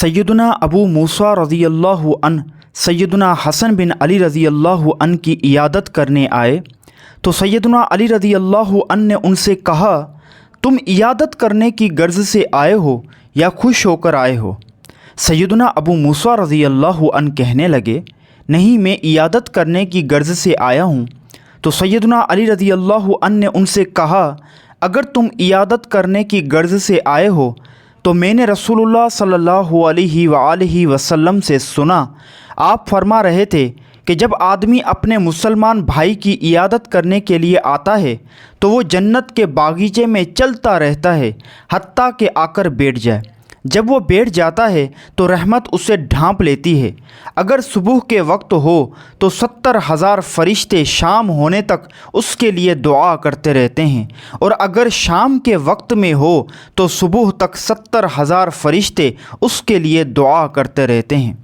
सैयदना अबू मूसा रज़ी अल्लाह अन सैयदना हसन बिन अली रज़ी अल्लाह अन की इयादत करने आए तो सैयदना अली रज़ी अल्लाह अन ने उनसे कहा, तुम इयादत करने की गर्ज से आए हो या खुश होकर आए हो? सैयदना अबू मूसा रज़ी अल्लाह अन कहने लगे, नहीं, मैं इयादत करने की गर्ज से आया हूँ। तो सैयदना अली रज़ी अल्लाह अन ने उनसे कहा, अगर तुम इयादत करने की गर्ज से आए हो तो मैंने रसूलुल्लाह सल्लल्लाहु अलैहि वसल्लम से सुना, आप फरमा रहे थे कि जब आदमी अपने मुसलमान भाई की इयादत करने के लिए आता है तो वो जन्नत के बागीचे में चलता रहता है हत्ता कि आकर बैठ जाए। जब वो बैठ जाता है तो रहमत उसे ढांप लेती है। अगर सुबह के वक्त हो तो 70,000 फरिश्ते शाम होने तक उसके लिए दुआ करते रहते हैं, और अगर शाम के वक्त में हो तो सुबह तक 70,000 फरिश्ते उसके लिए दुआ करते रहते हैं।